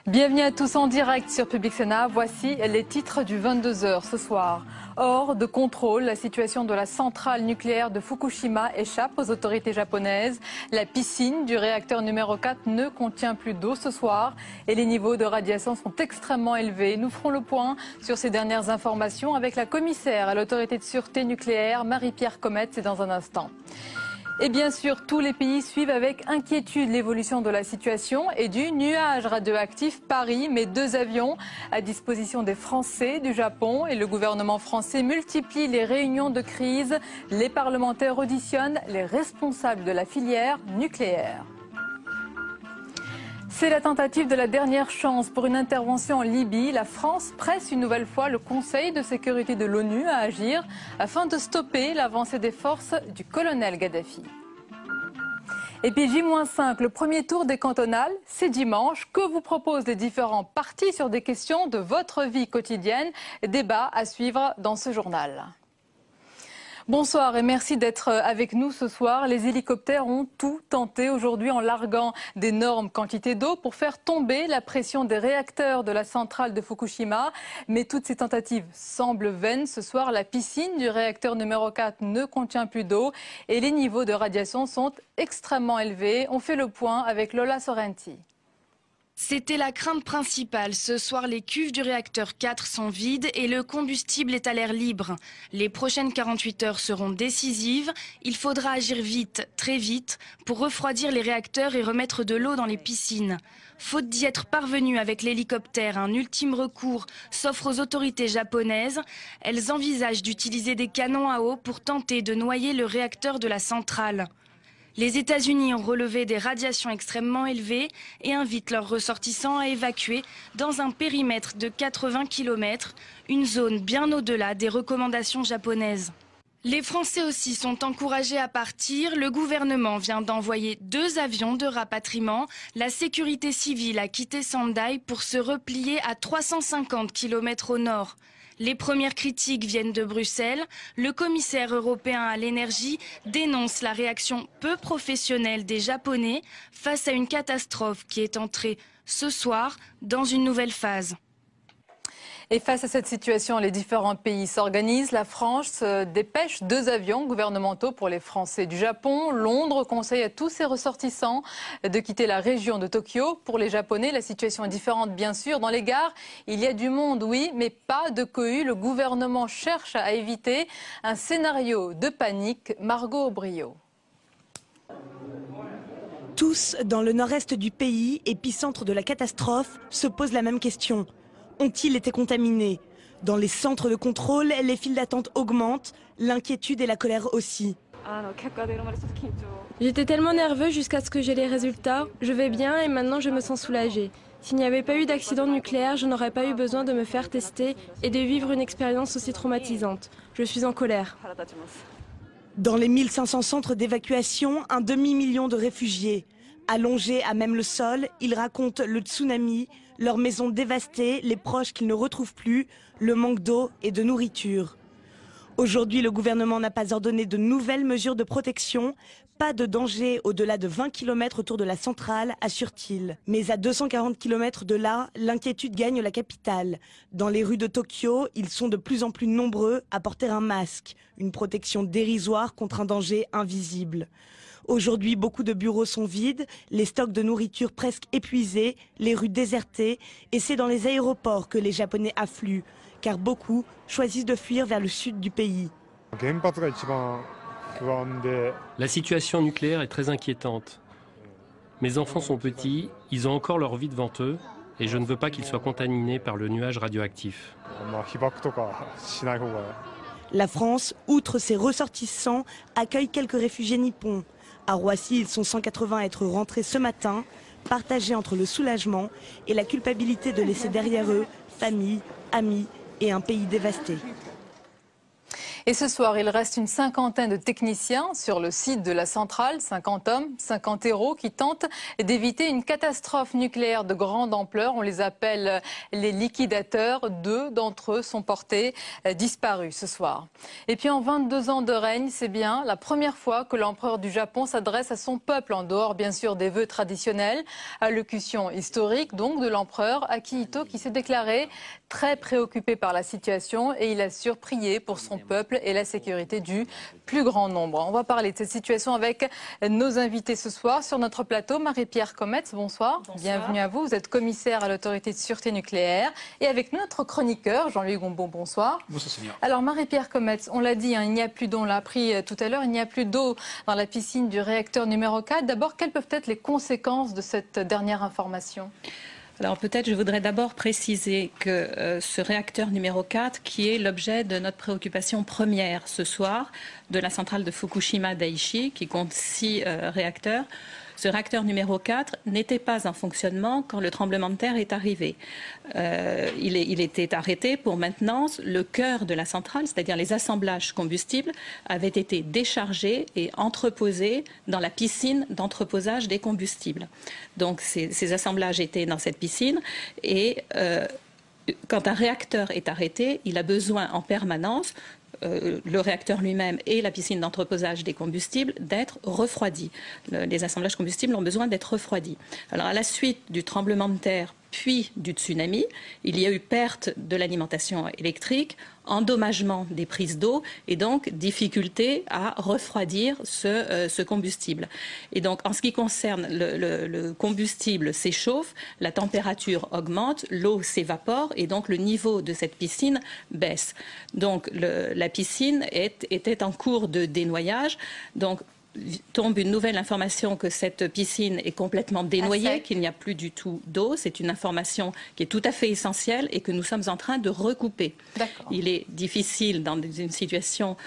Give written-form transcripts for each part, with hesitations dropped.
Bienvenue à tous en direct sur Public Sénat. Voici les titres du 22h ce soir. Hors de contrôle, la situation de la centrale nucléaire de Fukushima échappe aux autorités japonaises. La piscine du réacteur numéro 4 ne contient plus d'eau ce soir et les niveaux de radiation sont extrêmement élevés. Nous ferons le point sur ces dernières informations avec la commissaire à l'autorité de sûreté nucléaire, Marie-Pierre Comet, c'est dans un instant. Et bien sûr, tous les pays suivent avec inquiétude l'évolution de la situation et du nuage radioactif. Paris met 2 avions à disposition des Français, du Japon, et le gouvernement français multiplie les réunions de crise. Les parlementaires auditionnent les responsables de la filière nucléaire. C'est la tentative de la dernière chance pour une intervention en Libye. La France presse une nouvelle fois le Conseil de sécurité de l'ONU à agir afin de stopper l'avancée des forces du colonel Kadhafi. Et puis J-5, le premier tour des cantonales, c'est dimanche. Que vous proposent les différents partis sur des questions de votre vie quotidienne? Débat à suivre dans ce journal. Bonsoir et merci d'être avec nous ce soir. Les hélicoptères ont tout tenté aujourd'hui en larguant d'énormes quantités d'eau pour faire tomber la pression des réacteurs de la centrale de Fukushima. Mais toutes ces tentatives semblent vaines. Ce soir, la piscine du réacteur numéro 4 ne contient plus d'eau et les niveaux de radiation sont extrêmement élevés. On fait le point avec Lola Sorrenti. C'était la crainte principale. Ce soir, les cuves du réacteur 4 sont vides et le combustible est à l'air libre. Les prochaines 48 heures seront décisives. Il faudra agir vite, très vite, pour refroidir les réacteurs et remettre de l'eau dans les piscines. Faute d'y être parvenu avec l'hélicoptère, un ultime recours s'offre aux autorités japonaises. Elles envisagent d'utiliser des canons à eau pour tenter de noyer le réacteur de la centrale. Les États-Unis ont relevé des radiations extrêmement élevées et invitent leurs ressortissants à évacuer dans un périmètre de 80 km, une zone bien au-delà des recommandations japonaises. Les Français aussi sont encouragés à partir. Le gouvernement vient d'envoyer 2 avions de rapatriement. La sécurité civile a quitté Sendai pour se replier à 350 km au nord. Les premières critiques viennent de Bruxelles. Le commissaire européen à l'énergie dénonce la réaction peu professionnelle des Japonais face à une catastrophe qui est entrée ce soir dans une nouvelle phase. Et face à cette situation, les différents pays s'organisent. La France dépêche 2 avions gouvernementaux pour les Français du Japon. Londres conseille à tous ses ressortissants de quitter la région de Tokyo. Pour les Japonais, la situation est différente, bien sûr. Dans les gares, il y a du monde, oui, mais pas de cohue. Le gouvernement cherche à éviter un scénario de panique. Margot Brio. Tous, dans le nord-est du pays, épicentre de la catastrophe, se posent la même question. Ont-ils été contaminés? Dans les centres de contrôle, les files d'attente augmentent, l'inquiétude et la colère aussi. J'étais tellement nerveux jusqu'à ce que j'ai les résultats. Je vais bien et maintenant je me sens soulagée. S'il n'y avait pas eu d'accident nucléaire, je n'aurais pas eu besoin de me faire tester et de vivre une expérience aussi traumatisante. Je suis en colère. Dans les 1500 centres d'évacuation, un demi-million de réfugiés. Allongés à même le sol, ils racontent le tsunami, leurs maisons dévastées, les proches qu'ils ne retrouvent plus, le manque d'eau et de nourriture. Aujourd'hui, le gouvernement n'a pas ordonné de nouvelles mesures de protection. Pas de danger au-delà de 20 km autour de la centrale, assure-t-il. Mais à 240 km de là, l'inquiétude gagne la capitale. Dans les rues de Tokyo, ils sont de plus en plus nombreux à porter un masque, une protection dérisoire contre un danger invisible. Aujourd'hui, beaucoup de bureaux sont vides, les stocks de nourriture presque épuisés, les rues désertées, et c'est dans les aéroports que les Japonais affluent, car beaucoup choisissent de fuir vers le sud du pays. La situation nucléaire est très inquiétante. Mes enfants sont petits, ils ont encore leur vie devant eux, et je ne veux pas qu'ils soient contaminés par le nuage radioactif. La France, outre ses ressortissants, accueille quelques réfugiés nippons. À Roissy, ils sont 180 à être rentrés ce matin, partagés entre le soulagement et la culpabilité de laisser derrière eux famille, amis et un pays dévasté. Et ce soir, il reste une cinquantaine de techniciens sur le site de la centrale, 50 hommes, 50 héros qui tentent d'éviter une catastrophe nucléaire de grande ampleur. On les appelle les liquidateurs. 2 d'entre eux sont portés disparus ce soir. Et puis en 22 ans de règne, c'est bien la première fois que l'empereur du Japon s'adresse à son peuple, en dehors bien sûr des vœux traditionnels. Allocution historique donc de l'empereur Akihito qui s'est déclaré très préoccupé par la situation et il assure prier pour son peuple et la sécurité du plus grand nombre. On va parler de cette situation avec nos invités ce soir sur notre plateau. Marie-Pierre Cometz, bonsoir. Bonsoir. Bienvenue à vous. Vous êtes commissaire à l'autorité de sûreté nucléaire. Et avec nous, notre chroniqueur, Jean-Louis Gombon, bonsoir. Bonsoir, Seigneur. Alors, Marie-Pierre Cometz, on l'a dit, il n'y a plus d'eau, on l'a appris tout à l'heure, il n'y a plus d'eau dans la piscine du réacteur numéro 4. D'abord, quelles peuvent être les conséquences de cette dernière information ? Alors peut-être je voudrais d'abord préciser que ce réacteur numéro 4, qui est l'objet de notre préoccupation première ce soir, de la centrale de Fukushima Daiichi, qui compte 6 réacteurs, ce réacteur numéro 4 n'était pas en fonctionnement quand le tremblement de terre est arrivé. Il était arrêté pour maintenance. Le cœur de la centrale, c'est-à-dire les assemblages combustibles, avaient été déchargés et entreposés dans la piscine d'entreposage des combustibles. Donc ces assemblages étaient dans cette piscine et quand un réacteur est arrêté, il a besoin en permanence le réacteur lui-même et la piscine d'entreposage des combustibles d'être refroidis. Les assemblages combustibles ont besoin d'être refroidis. Alors à la suite du tremblement de terre puis du tsunami, il y a eu perte de l'alimentation électrique, endommagement des prises d'eau et donc difficulté à refroidir ce combustible. Et donc en ce qui concerne le combustible s'échauffe, la température augmente, l'eau s'évapore et donc le niveau de cette piscine baisse. Donc la piscine était en cours de dénoyage. Donc tombe une nouvelle information que cette piscine est complètement dénoyée, qu'il n'y a plus du tout d'eau. C'est une information qui est tout à fait essentielle et que nous sommes en train de recouper. Il est difficile dans une situation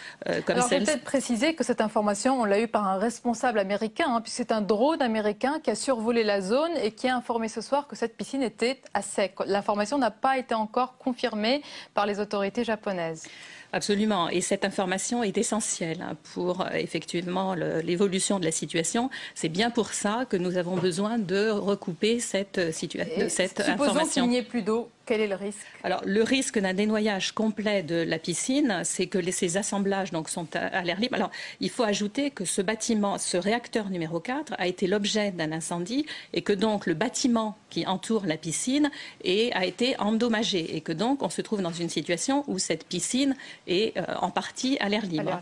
comme celle-ci. Peut-être préciser que cette information, on l'a eue par un responsable américain, puisque c'est un drone américain qui a survolé la zone et qui a informé ce soir que cette piscine était à sec. L'information n'a pas été encore confirmée par les autorités japonaises. Absolument. Et cette information est essentielle pour effectivement l'évolution de la situation. C'est bien pour ça que nous avons besoin de recouper cette information. Supposons qu'il n'y ait plus d'eau. Quel est le risque? Alors, le risque d'un dénoyage complet de la piscine, c'est que ces assemblages donc, sont à l'air libre. Alors, il faut ajouter que ce bâtiment, ce réacteur numéro 4, a été l'objet d'un incendie et que donc le bâtiment qui entoure la piscine a été endommagé et que donc on se trouve dans une situation où cette piscine est en partie à l'air libre.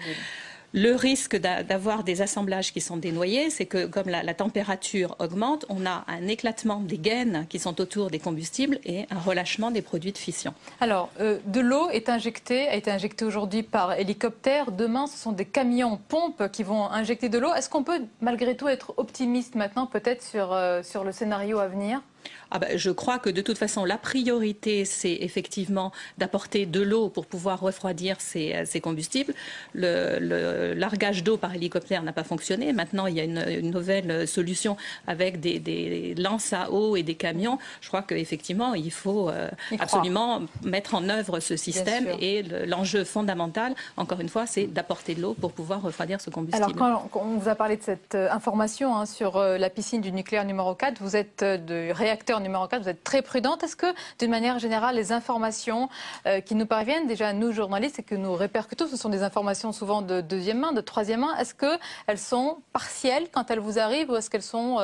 Le risque d'avoir des assemblages qui sont dénoyés, c'est que comme la température augmente, on a un éclatement des gaines qui sont autour des combustibles et un relâchement des produits de fission. Alors, de l'eau a été injectée aujourd'hui par hélicoptère. Demain, ce sont des camions-pompes qui vont injecter de l'eau. Est-ce qu'on peut malgré tout être optimiste maintenant peut-être sur le scénario à venir ? Je crois que de toute façon, la priorité, c'est effectivement d'apporter de l'eau pour pouvoir refroidir ces combustibles. Le largage d'eau par hélicoptère n'a pas fonctionné. Maintenant, il y a une nouvelle solution avec des lances à eau et des camions. Je crois qu'effectivement, il faut absolument mettre en œuvre ce système. Et l'enjeu fondamental, encore une fois, c'est d'apporter de l'eau pour pouvoir refroidir ce combustible. Alors, quand on vous a parlé de cette information sur la piscine du nucléaire numéro 4, vous êtes de réacteur numéro 4, vous êtes très prudente. Est-ce que, d'une manière générale, les informations qui nous parviennent, déjà nous journalistes et que nous répercutons, ce sont des informations souvent de deuxième main, de troisième main, est-ce qu'elles sont partielles quand elles vous arrivent ou est-ce qu'elles sont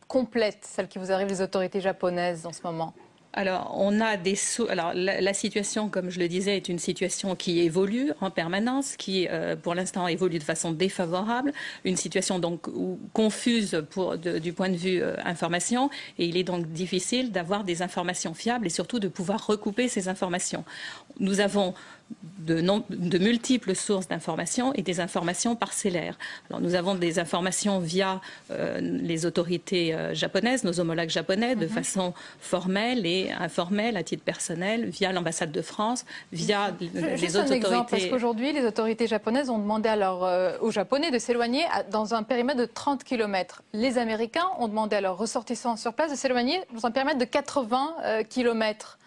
complètes, celles qui vous arrivent des autorités japonaises en ce moment ? Alors, la situation, comme je le disais, est une situation qui évolue en permanence, qui, pour l'instant, évolue de façon défavorable, une situation donc confuse du point de vue information, et il est donc difficile d'avoir des informations fiables et surtout de pouvoir recouper ces informations. Nous avons de multiples sources d'informations et des informations parcellaires. Alors, nous avons des informations via les autorités japonaises, nos homologues japonais, de façon formelle et informelle, à titre personnel, via l'ambassade de France, via les autres autorités. Exemple, parce qu'aujourd'hui, les autorités japonaises ont demandé aux Japonais de s'éloigner dans un périmètre de 30 km. Les Américains ont demandé à leurs ressortissants sur place de s'éloigner dans un périmètre de 80 km.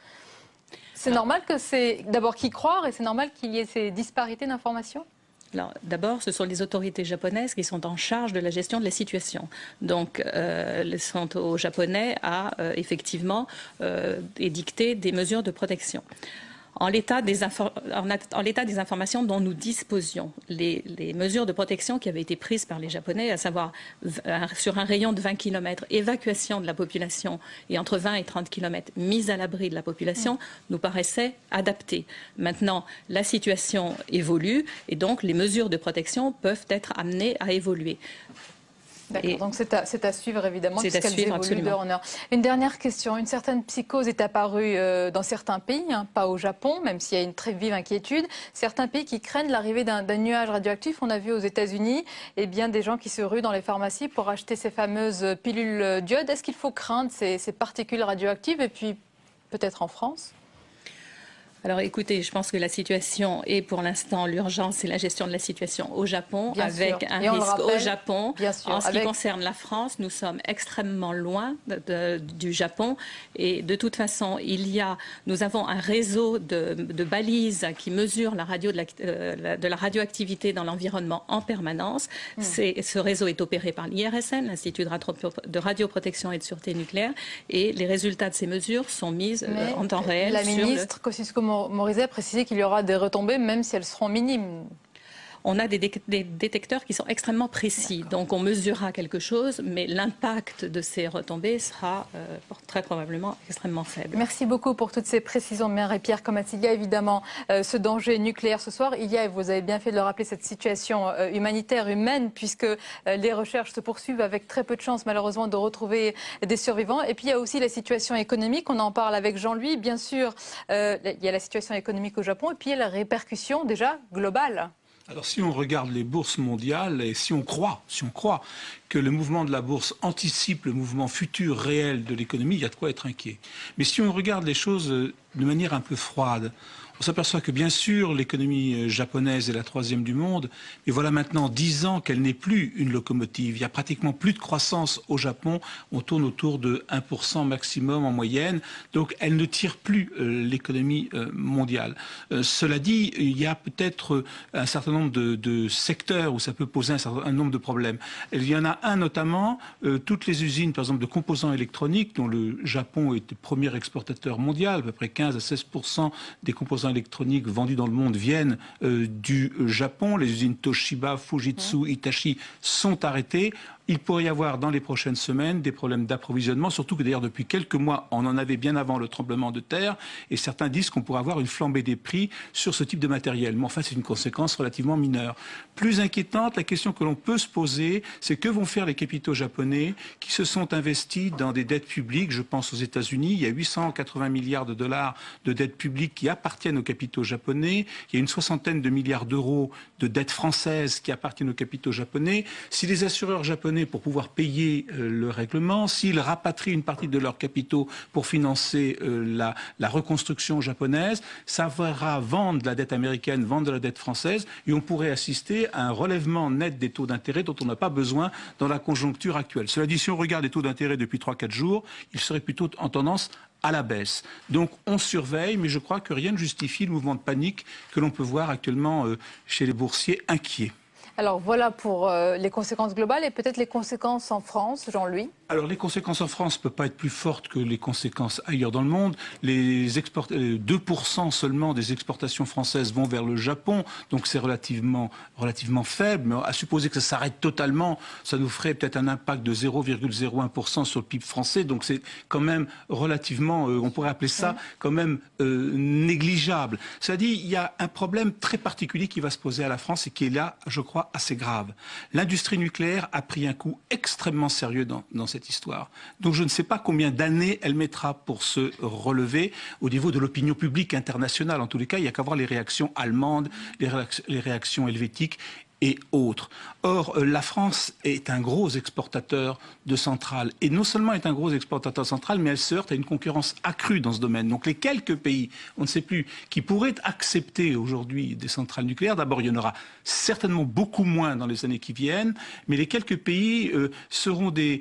C'est normal que c'est d'abord qu'y croire et c'est normal qu'il y ait ces disparités d'informations? Alors, d'abord, ce sont les autorités japonaises qui sont en charge de la gestion de la situation. Donc, ils sont aux Japonais à effectivement édicter des mesures de protection. En l'état des informations dont nous disposions, les mesures de protection qui avaient été prises par les Japonais, à savoir sur un rayon de 20 km, évacuation de la population et entre 20 et 30 km, mise à l'abri de la population, nous paraissaient adaptées. Maintenant, la situation évolue et donc les mesures de protection peuvent être amenées à évoluer. D'accord, donc c'est à suivre évidemment, puisqu'elles évoluent d'heure en heure. Une dernière question, une certaine psychose est apparue dans certains pays, pas au Japon, même s'il y a une très vive inquiétude. Certains pays qui craignent l'arrivée d'un nuage radioactif. On a vu aux États-Unis des gens qui se ruent dans les pharmacies pour acheter ces fameuses pilules d'iode. Est-ce qu'il faut craindre ces particules radioactives et puis peut-être en France ? Alors écoutez, je pense que la situation est pour l'instant, l'urgence, c'est la gestion de la situation au Japon, bien avec sûr. un risque au Japon. Bien sûr, en ce qui concerne la France, nous sommes extrêmement loin du Japon et de toute façon, nous avons un réseau de balises qui mesure de la radioactivité dans l'environnement en permanence. Ce réseau est opéré par l'IRSN, l'Institut de radioprotection et de sûreté nucléaire, et les résultats de ces mesures sont mis en temps réel. La ministre Kosciusko-Morizet a précisé qu'il y aura des retombées, même si elles seront minimes. On a des détecteurs qui sont extrêmement précis. Donc on mesurera quelque chose, mais l'impact de ces retombées sera très probablement extrêmement faible. Merci beaucoup pour toutes ces précisions, Mère et Pierre Kamath. Il y a évidemment ce danger nucléaire ce soir. Il y a, et vous avez bien fait de le rappeler, cette situation humanitaire, humaine, puisque les recherches se poursuivent avec très peu de chance, malheureusement, de retrouver des survivants. Et puis il y a aussi la situation économique. On en parle avec Jean-Louis. Bien sûr, il y a la situation économique au Japon et puis il y a la répercussion déjà globale. Alors si on regarde les bourses mondiales et si on croit que le mouvement de la bourse anticipe le mouvement futur réel de l'économie, il y a de quoi être inquiet. Mais si on regarde les choses de manière un peu froide, on s'aperçoit que bien sûr l'économie japonaise est la troisième du monde, mais voilà maintenant 10 ans qu'elle n'est plus une locomotive. Il y a pratiquement plus de croissance au Japon, on tourne autour de 1% maximum en moyenne, donc elle ne tire plus l'économie mondiale. Cela dit, il y a peut-être un certain nombre de secteurs où ça peut poser un certain nombre de problèmes. Il y en a un notamment, toutes les usines par exemple de composants électroniques dont le Japon est le premier exportateur mondial, à peu près 15 à 16% des composants électroniques vendus dans le monde viennent du Japon. Les usines Toshiba, Fujitsu, Hitachi sont arrêtées. Il pourrait y avoir dans les prochaines semaines des problèmes d'approvisionnement, surtout que d'ailleurs depuis quelques mois, on en avait bien avant le tremblement de terre, et certains disent qu'on pourrait avoir une flambée des prix sur ce type de matériel. Mais enfin, c'est une conséquence relativement mineure. Plus inquiétante, la question que l'on peut se poser, c'est que vont faire les capitaux japonais qui se sont investis dans des dettes publiques. Je pense aux États-Unis, il y a 880 milliards de dollars de dettes publiques qui appartiennent aux capitaux japonais. Il y a une soixantaine de milliards d'euros de dettes françaises qui appartiennent aux capitaux japonais. Si les assureurs japonais pour pouvoir payer le règlement, s'ils rapatrient une partie de leurs capitaux pour financer la reconstruction japonaise, ça fera vendre de la dette américaine, vendre de la dette française, et on pourrait assister à un relèvement net des taux d'intérêt dont on n'a pas besoin dans la conjoncture actuelle. Cela dit, si on regarde les taux d'intérêt depuis 3-4 jours, ils seraient plutôt en tendance à la baisse. Donc on surveille, mais je crois que rien ne justifie le mouvement de panique que l'on peut voir actuellement chez les boursiers inquiets. Alors voilà pour les conséquences globales et peut-être les conséquences en France, Jean-Louis. Alors les conséquences en France ne peuvent pas être plus fortes que les conséquences ailleurs dans le monde. 2% seulement des exportations françaises vont vers le Japon, donc c'est relativement faible. Mais à supposer que ça s'arrête totalement, ça nous ferait peut-être un impact de 0,01% sur le PIB français. Donc c'est quand même relativement, on pourrait appeler ça quand même négligeable. Cela dit, il y a un problème très particulier qui va se poser à la France et qui est là, je crois, assez grave. L'industrie nucléaire a pris un coup extrêmement sérieux dans cette histoire. Donc je ne sais pas combien d'années elle mettra pour se relever au niveau de l'opinion publique internationale. En tous les cas, il n'y a qu'à voir les réactions allemandes, les réactions helvétiques et autres. Or, la France est un gros exportateur de centrales. Et non seulement est un gros exportateur de centrales, mais elle se heurte à une concurrence accrue dans ce domaine. Donc les quelques pays, on ne sait plus, qui pourraient accepter aujourd'hui des centrales nucléaires, d'abord il y en aura certainement beaucoup moins dans les années qui viennent, mais les quelques pays seront des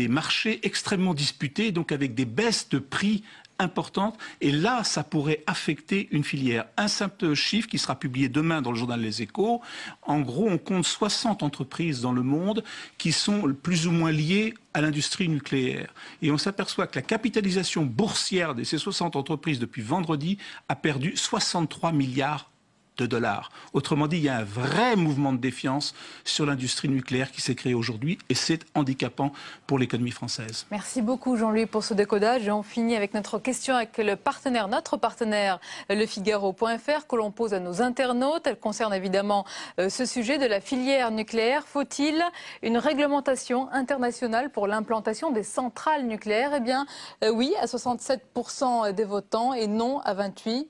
marchés extrêmement disputés, donc avec des baisses de prix importante. Et là, ça pourrait affecter une filière. Un simple chiffre qui sera publié demain dans le journal Les Échos. En gros, on compte 60 entreprises dans le monde qui sont plus ou moins liées à l'industrie nucléaire. Et on s'aperçoit que la capitalisation boursière de ces 60 entreprises depuis vendredi a perdu 63 milliards de dollars. Autrement dit, il y a un vrai mouvement de défiance sur l'industrie nucléaire qui s'est créé aujourd'hui et c'est handicapant pour l'économie française. Merci beaucoup Jean-Louis pour ce décodage et on finit avec notre question avec notre partenaire lefigaro.fr que l'on pose à nos internautes. Elle concerne évidemment ce sujet de la filière nucléaire. Faut-il une réglementation internationale pour l'implantation des centrales nucléaires? Eh bien oui à 67% des votants et non à 28%.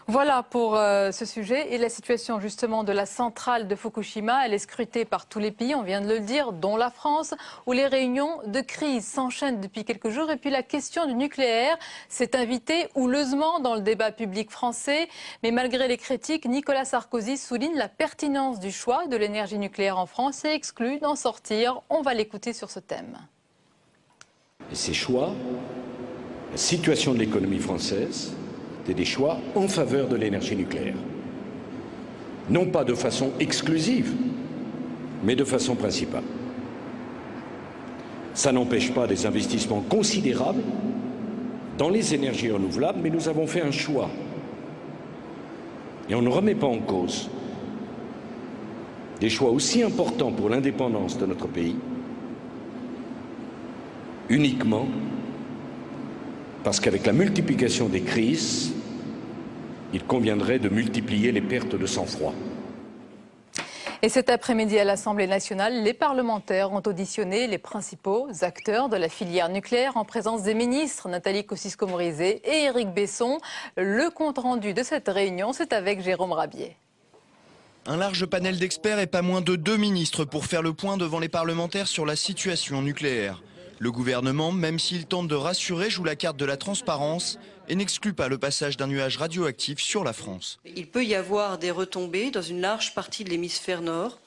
Voilà pour ce sujet et la situation justement de la centrale de Fukushima. Elle est scrutée par tous les pays, on vient de le dire, dont la France, où les réunions de crise s'enchaînent depuis quelques jours. Et puis la question du nucléaire s'est invitée houleusement dans le débat public français. Mais malgré les critiques, Nicolas Sarkozy souligne la pertinence du choix de l'énergie nucléaire en France et exclut d'en sortir. On va l'écouter sur ce thème. Et ces choix, la situation de l'économie française, des choix en faveur de l'énergie nucléaire. Non pas de façon exclusive, mais de façon principale. Ça n'empêche pas des investissements considérables dans les énergies renouvelables, mais nous avons fait un choix. Et on ne remet pas en cause des choix aussi importants pour l'indépendance de notre pays, uniquement parce qu'avec la multiplication des crises, il conviendrait de multiplier les pertes de sang-froid. Et cet après-midi à l'Assemblée nationale, les parlementaires ont auditionné les principaux acteurs de la filière nucléaire en présence des ministres Nathalie Kosciusko-Morizet et Éric Besson. Le compte-rendu de cette réunion, c'est avec Jérôme Rabier. Un large panel d'experts et pas moins de 2 ministres pour faire le point devant les parlementaires sur la situation nucléaire. Le gouvernement, même s'il tente de rassurer, joue la carte de la transparence et n'exclut pas le passage d'un nuage radioactif sur la France. Il peut y avoir des retombées dans une large partie de l'hémisphère nord,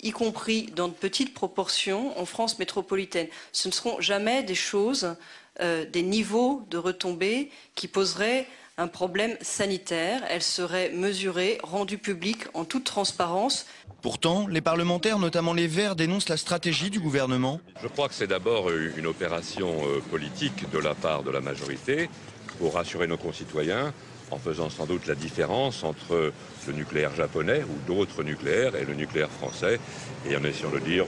y compris dans de petites proportions en France métropolitaine. Ce ne seront jamais des choses, des niveaux de retombées qui poseraient un problème sanitaire. Elles seraient mesurées, rendues publiques en toute transparence. Pourtant, les parlementaires, notamment les Verts, dénoncent la stratégie du gouvernement. Je crois que c'est d'abord une opération politique de la part de la majorité pour rassurer nos concitoyens en faisant sans doute la différence entre le nucléaire japonais ou d'autres nucléaires et le nucléaire français et en essayant de dire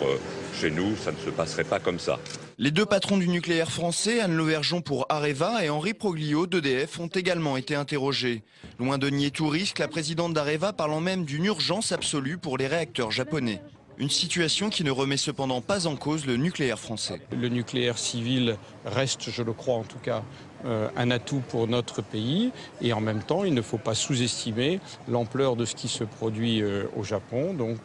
chez nous ça ne se passerait pas comme ça. Les 2 patrons du nucléaire français, Anne Lauvergeon pour Areva et Henri Proglio d'EDF, ont également été interrogés. Loin de nier tout risque, la présidente d'Areva parlant même d'une urgence absolue pour les réacteurs japonais. Une situation qui ne remet cependant pas en cause le nucléaire français. Le nucléaire civil reste, je le crois en tout cas, un atout pour notre pays et en même temps il ne faut pas sous-estimer l'ampleur de ce qui se produit au Japon, donc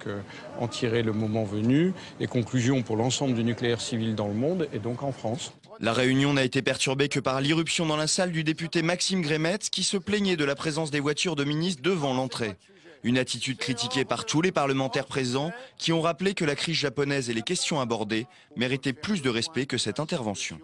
en tirer le moment venu. Les conclusions pour l'ensemble du nucléaire civil dans le monde et donc en France. La réunion n'a été perturbée que par l'irruption dans la salle du député Maxime Grémetz qui se plaignait de la présence des voitures de ministres devant l'entrée. Une attitude critiquée par tous les parlementaires présents qui ont rappelé que la crise japonaise et les questions abordées méritaient plus de respect que cette intervention.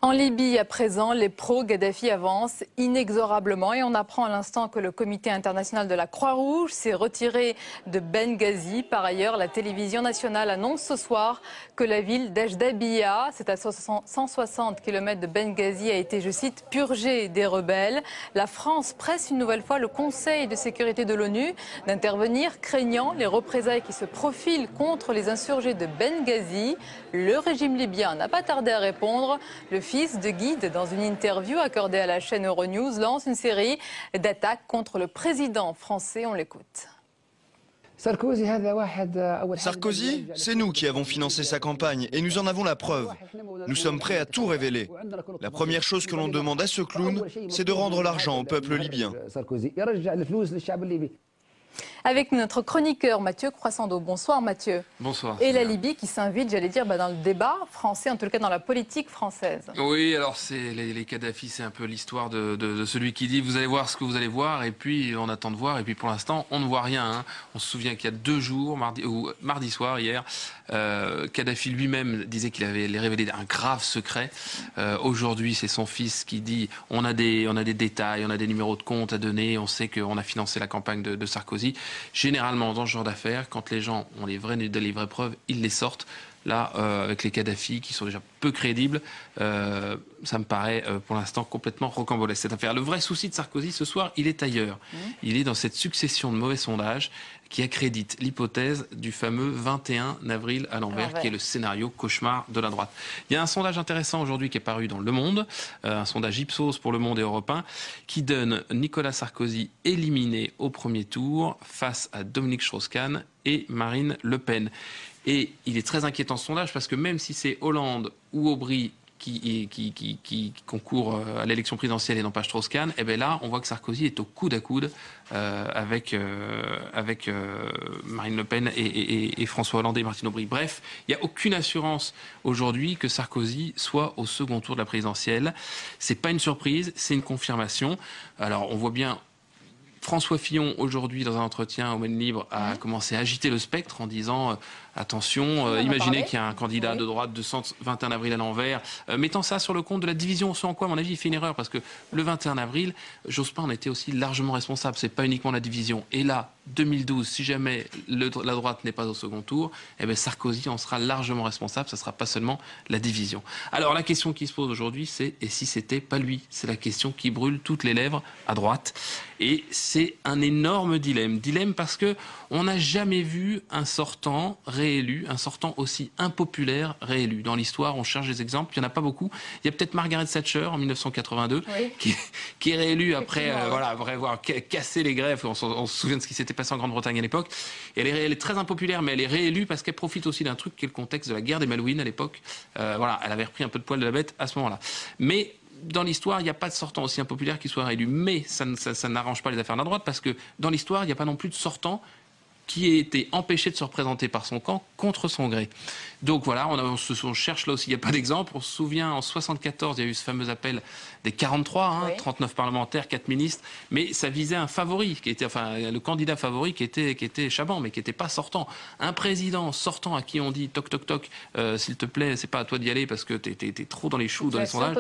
En Libye, à présent, les pro-Kadhafi avancent inexorablement et on apprend à l'instant que le comité international de la Croix-Rouge s'est retiré de Benghazi. Par ailleurs, la télévision nationale annonce ce soir que la ville d'Ajdabiya, c'est à 160 km de Benghazi, a été, je cite, purgée des rebelles. La France presse une nouvelle fois le Conseil de sécurité de l'ONU d'intervenir, craignant les représailles qui se profilent contre les insurgés de Benghazi. Le régime libyen n'a pas tardé à répondre. Le fils de Guide, dans une interview accordée à la chaîne Euronews, lance une série d'attaques contre le président français. On l'écoute. Sarkozy, c'est nous qui avons financé sa campagne et nous en avons la preuve. Nous sommes prêts à tout révéler. La première chose que l'on demande à ce clown, c'est de rendre l'argent au peuple libyen. Avec nous, notre chroniqueur Mathieu Croissando. Bonsoir Mathieu. Bonsoir. Et la Libye qui s'invite, j'allais dire, dans le débat français, en tout cas dans la politique française. Oui, alors c'est les Kadhafi, c'est un peu l'histoire de celui qui dit vous allez voir ce que vous allez voir, et puis on attend de voir, et puis pour l'instant on ne voit rien. Hein. On se souvient qu'il y a 2 jours, mardi soir, hier, Kadhafi lui-même disait qu'il avait révélé un grave secret. Aujourd'hui, c'est son fils qui dit on a des détails, on a des numéros de compte à donner, on sait qu'on a financé la campagne de Sarkozy. Généralement, dans ce genre d'affaires, quand les gens ont les vraies preuves, ils les sortent. Là, avec les Kadhafi, qui sont déjà peu crédibles, ça me paraît pour l'instant complètement rocambolesque cette affaire. Le vrai souci de Sarkozy ce soir, il est ailleurs. Il est dans cette succession de mauvais sondages qui accréditent l'hypothèse du fameux 21 avril à l'envers, qui est le scénario cauchemar de la droite. Il y a un sondage intéressant aujourd'hui qui est paru dans Le Monde, un sondage Ipsos pour Le Monde et Europe 1, qui donne Nicolas Sarkozy éliminé au premier tour face à Dominique Strauss-Kahn et Marine Le Pen. Et il est très inquiétant ce sondage parce que même si c'est Hollande ou Aubry qui concourent à l'élection présidentielle et non pas Strauss-Kahn, et bien là, on voit que Sarkozy est au coude à coude avec Marine Le Pen et François Hollande et Martine Aubry. Bref, il n'y a aucune assurance aujourd'hui que Sarkozy soit au second tour de la présidentielle. C'est pas une surprise, c'est une confirmation. Alors, on voit bien François Fillon, aujourd'hui, dans un entretien au Maine Libre, a commencé à agiter le spectre en disant attention, imaginez qu'il y a un candidat de droite de 21 avril à l'envers, mettant ça sur le compte de la division, ce en quoi, à mon avis, il fait une erreur, parce que le 21 avril, Jospin en était aussi largement responsable, c'est pas uniquement la division. Et là, 2012, si jamais la droite n'est pas au second tour, eh bien Sarkozy en sera largement responsable, ça ne sera pas seulement la division. Alors la question qui se pose aujourd'hui, c'est et si c'était pas lui? C'est la question qui brûle toutes les lèvres à droite. Et c'est un énorme dilemme parce que on n'a jamais vu un sortant réélu, un sortant aussi impopulaire réélu. Dans l'histoire, on cherche des exemples, il n'y en a pas beaucoup. Il y a peut-être Margaret Thatcher en 1982, qui est réélue après avoir cassé les grèves. On se souvient de ce qui s'était passé en Grande-Bretagne à l'époque. Elle est très impopulaire, mais elle est réélue parce qu'elle profite aussi d'un truc qui est le contexte de la guerre des Malouines à l'époque. Elle avait repris un peu de poil de la bête à ce moment-là. Mais dans l'histoire, il n'y a pas de sortant aussi impopulaire qui soit réélu. Mais ça n'arrange pas les affaires de la droite parce que dans l'histoire, il n'y a pas non plus de sortant qui a été empêché de se représenter par son camp contre son gré. Donc voilà, on cherche là aussi, il n'y a pas d'exemple. On se souvient, en 1974, il y a eu ce fameux appel des 43, 39 parlementaires, 4 ministres, mais ça visait un favori, le candidat favori qui était Chaban, mais qui n'était pas sortant. Un président sortant à qui on dit toc toc toc, s'il te plaît, c'est pas à toi d'y aller parce que t'es trop dans les choux dans les sondages.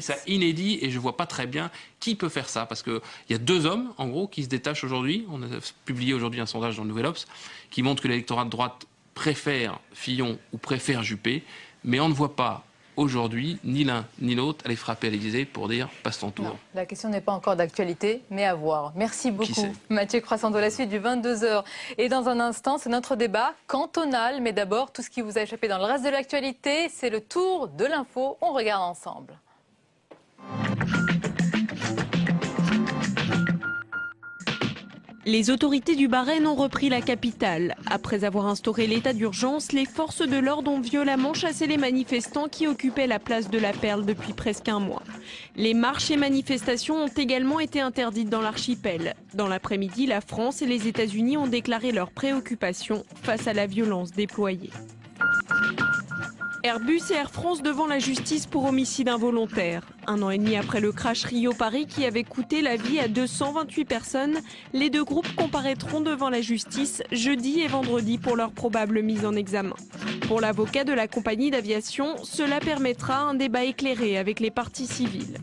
C'est inédit et je vois pas très bien qui peut faire ça, parce qu'il y a 2 hommes, en gros, qui se détachent aujourd'hui. On a publié aujourd'hui un sondage dans le Nouvel Obs qui montre que l'électorat de droite préfère Fillon ou préfère Juppé, mais on ne voit pas aujourd'hui ni l'un ni l'autre aller frapper à l'Élysée pour dire passe ton tour. Non, la question n'est pas encore d'actualité, mais à voir. Merci beaucoup Mathieu Croissando. La suite du 22h. Et dans un instant, c'est notre débat cantonal. Mais d'abord, tout ce qui vous a échappé dans le reste de l'actualité, c'est le tour de l'info. On regarde ensemble. Les autorités du Bahreïn ont repris la capitale. Après avoir instauré l'état d'urgence, les forces de l'ordre ont violemment chassé les manifestants qui occupaient la place de la Perle depuis presque un mois. Les marches et manifestations ont également été interdites dans l'archipel. Dans l'après-midi, la France et les États-Unis ont déclaré leur préoccupation face à la violence déployée. Airbus et Air France devant la justice pour homicide involontaire. 1 an et demi après le crash Rio-Paris qui avait coûté la vie à 228 personnes, les 2 groupes comparaîtront devant la justice jeudi et vendredi pour leur probable mise en examen. Pour l'avocat de la compagnie d'aviation, cela permettra un débat éclairé avec les parties civiles.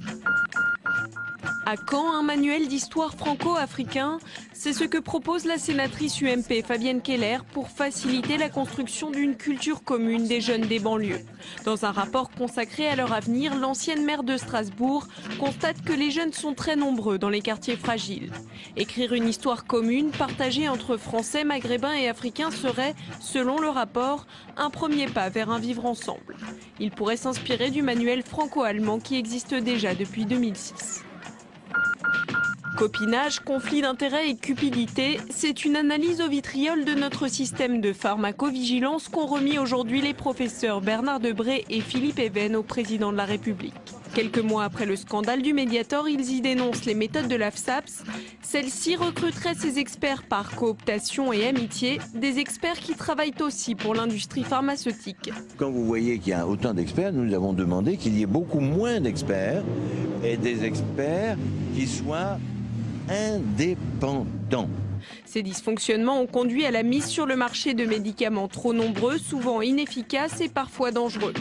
À Caen, un manuel d'histoire franco-africain, c'est ce que propose la sénatrice UMP Fabienne Keller pour faciliter la construction d'une culture commune des jeunes des banlieues. Dans un rapport consacré à leur avenir, l'ancienne maire de Strasbourg constate que les jeunes sont très nombreux dans les quartiers fragiles. Écrire une histoire commune partagée entre Français, Maghrébins et Africains serait, selon le rapport, un premier pas vers un vivre ensemble. Il pourrait s'inspirer du manuel franco-allemand qui existe déjà depuis 2006. Copinage, conflit d'intérêts et cupidité, c'est une analyse au vitriol de notre système de pharmacovigilance qu'ont remis aujourd'hui les professeurs Bernard Debré et Philippe Even au président de la République. Quelques mois après le scandale du Mediator, ils y dénoncent les méthodes de l'AFSAPS. Celle-ci recruterait ses experts par cooptation et amitié, des experts qui travaillent aussi pour l'industrie pharmaceutique. Quand vous voyez qu'il y a autant d'experts, nous avons demandé qu'il y ait beaucoup moins d'experts et des experts qui soient indépendants. Ces dysfonctionnements ont conduit à la mise sur le marché de médicaments trop nombreux, souvent inefficaces et parfois dangereux.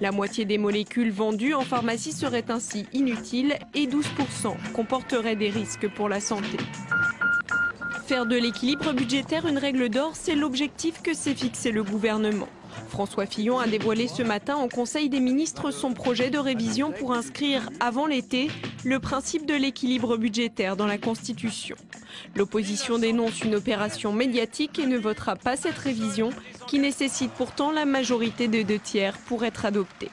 La moitié des molécules vendues en pharmacie seraient ainsi inutiles et 12% comporteraient des risques pour la santé. Faire de l'équilibre budgétaire une règle d'or, c'est l'objectif que s'est fixé le gouvernement. François Fillon a dévoilé ce matin en Conseil des ministres son projet de révision pour inscrire avant l'été le principe de l'équilibre budgétaire dans la Constitution. L'opposition dénonce une opération médiatique et ne votera pas cette révision qui nécessite pourtant la majorité des 2/3 pour être adoptée.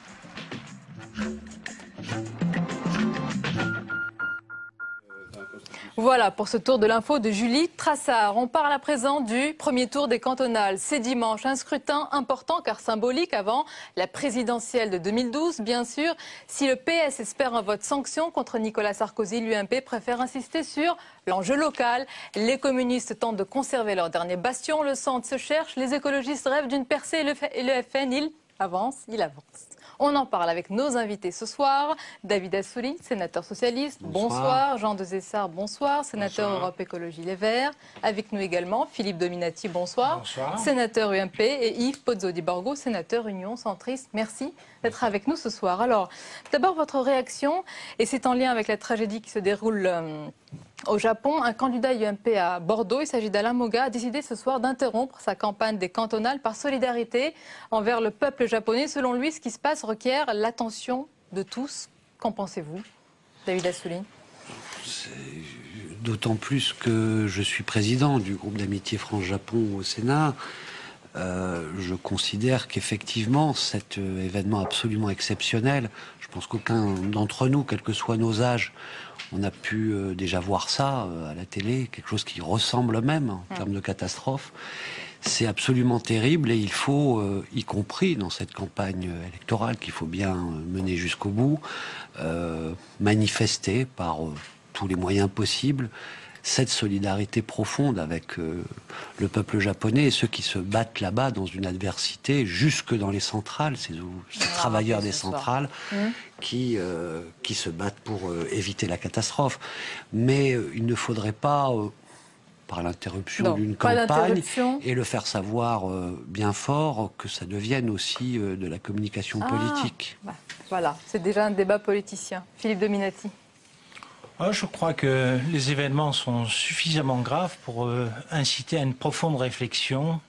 Voilà pour ce tour de l'info de Julie Trassard. On parle à présent du premier tour des cantonales. C'est dimanche, un scrutin important car symbolique avant la présidentielle de 2012, bien sûr. Si le PS espère un vote sanction contre Nicolas Sarkozy, l'UMP préfère insister sur l'enjeu local. Les communistes tentent de conserver leur dernier bastion, le centre se cherche, les écologistes rêvent d'une percée et le FN, il avance. On en parle avec nos invités ce soir. David Assouline, sénateur socialiste. Bonsoir. Jean Dezessart, bonsoir. Sénateur Europe Écologie Les Verts. Avec nous également Philippe Dominati, bonsoir. Bonsoir. Sénateur UMP et Yves Pozzo di Borgo, sénateur Union Centriste. Merci d'être avec nous ce soir. Alors, d'abord votre réaction, et c'est en lien avec la tragédie qui se déroule au Japon. Un candidat UMP à Bordeaux, il s'agit d'Alain Moga, a décidé ce soir d'interrompre sa campagne des cantonales par solidarité envers le peuple japonais. Selon lui, ce qui se passe requiert l'attention de tous. Qu'en pensez-vous, David Assouline? D'autant plus que je suis président du groupe d'amitié France-Japon au Sénat. Je considère qu'effectivement, cet événement absolument exceptionnel, je pense qu'aucun d'entre nous, quels que soient nos âges, on a pu déjà voir ça à la télé, quelque chose qui ressemble même en termes de catastrophe. C'est absolument terrible et il faut, y compris dans cette campagne électorale qu'il faut bien mener jusqu'au bout, manifester par tous les moyens possibles cette solidarité profonde avec le peuple japonais et ceux qui se battent là-bas dans une adversité, jusque dans les centrales, ces travailleurs des centrales qui se battent pour éviter la catastrophe. Mais il ne faudrait pas, par l'interruption d'une campagne, et le faire savoir bien fort, que ça devienne aussi de la communication politique. Voilà, c'est déjà un débat politicien. Philippe Dominati. Je crois que les événements sont suffisamment graves pour inciter à une profonde réflexion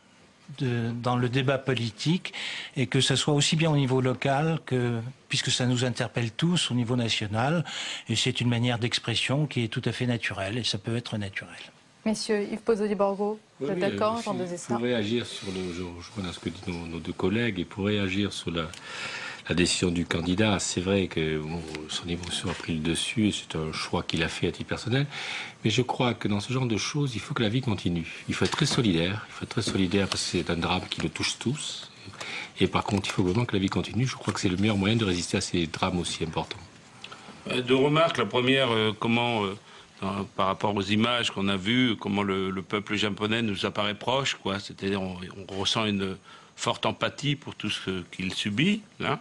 dans le débat politique et que ce soit aussi bien au niveau local que, puisque ça nous interpelle tous, au niveau national. Et c'est une manière d'expression qui est tout à fait naturelle et ça peut être naturel. Messieurs, Yves Pozzo di Borgo, vous êtes d'accord, Jean Dezessart? Pour réagir sur je rejoins ce que disent nos deux collègues, et pour réagir sur la décision du candidat, c'est vrai que son émotion a pris le dessus et c'est un choix qu'il a fait à titre personnel. Mais je crois que dans ce genre de choses, il faut que la vie continue. Il faut être très solidaire. Il faut être très solidaire parce que c'est un drame qui nous touche tous. Et par contre, il faut vraiment que la vie continue. Je crois que c'est le meilleur moyen de résister à ces drames aussi importants. Deux remarques. La première, par rapport aux images qu'on a vues, comment le peuple japonais nous apparaît proche, quoi. C'est-à-dire, on ressent une forte empathie pour tout ce qu'il subit, là.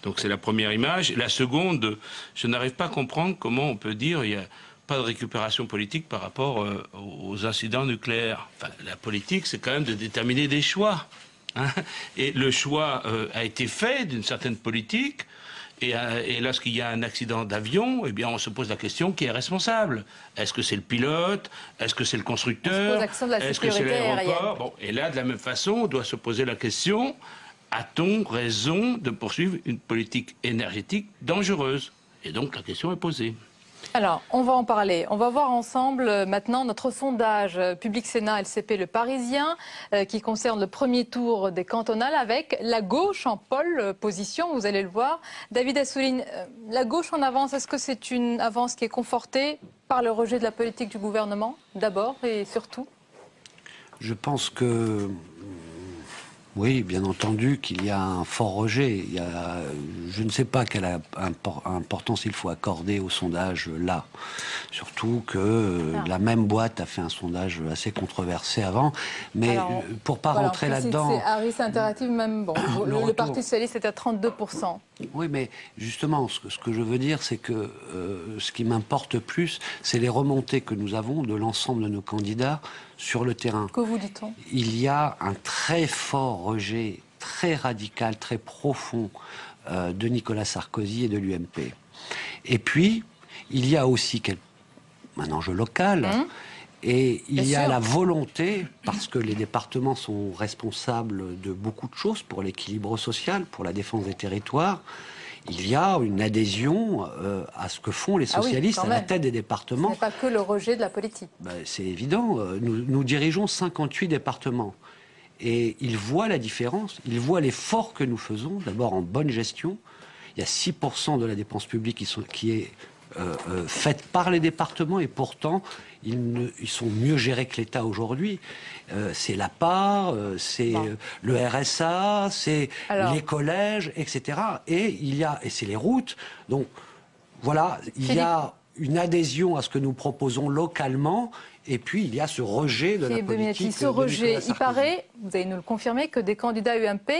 Donc c'est la première image. La seconde, je n'arrive pas à comprendre comment on peut dire qu'il n'y a pas de récupération politique par rapport aux incidents nucléaires. Enfin, la politique, c'est quand même de déterminer des choix. Hein. Et le choix a été fait d'une certaine politique. Et lorsqu'il y a un accident d'avion, eh bien, on se pose la question qui est responsable. Est-ce que c'est le pilote? Est-ce que c'est le constructeur? Est-ce que c'est l'aéroport? Bon, et là, de la même façon, on doit se poser la question, a-t-on raison de poursuivre une politique énergétique dangereuse? Et donc, la question est posée. Alors, on va en parler. On va voir ensemble maintenant notre sondage Public Sénat LCP Le Parisien qui concerne le premier tour des cantonales avec la gauche en pole position, vous allez le voir. David Assouline, la gauche en avance, est-ce que c'est une avance qui est confortée par le rejet de la politique du gouvernement, d'abord et surtout? Je pense que Oui, bien entendu qu'il y a un fort rejet. Je ne sais pas quelle importance il faut accorder au sondage là. Surtout que la même boîte a fait un sondage assez controversé avant. Mais alors, pour pas rentrer là-dedans... C'est Harris Interactive même. Bon, le Parti Socialiste est à 32%. Oui, mais justement, ce que je veux dire, c'est que ce qui m'importe plus, c'est les remontées que nous avons de l'ensemble de nos candidats sur le terrain. Que vous dit-on ? Il y a un très fort rejet, très radical, très profond de Nicolas Sarkozy et de l'UMP. Et puis, il y a aussi un enjeu local. Et il y a la volonté, parce que les départements sont responsables de beaucoup de choses pour l'équilibre social, pour la défense des territoires, il y a une adhésion à ce que font les socialistes à la tête des départements. Ce n'est pas que le rejet de la politique. C'est évident. Nous dirigeons 58 départements. Et ils voient la différence, ils voient l'effort que nous faisons, d'abord en bonne gestion. Il y a 6% de la dépense publique qui est faite par les départements, et pourtant ils sont mieux gérés que l'État aujourd'hui. C'est la part, c'est le RSA, c'est les collèges, etc. Et c'est les routes. Donc voilà, il y a une adhésion à ce que nous proposons localement. Et puis, il y a ce rejet de la politique. Ce rejet, il paraît, vous allez nous le confirmer, que des candidats UMP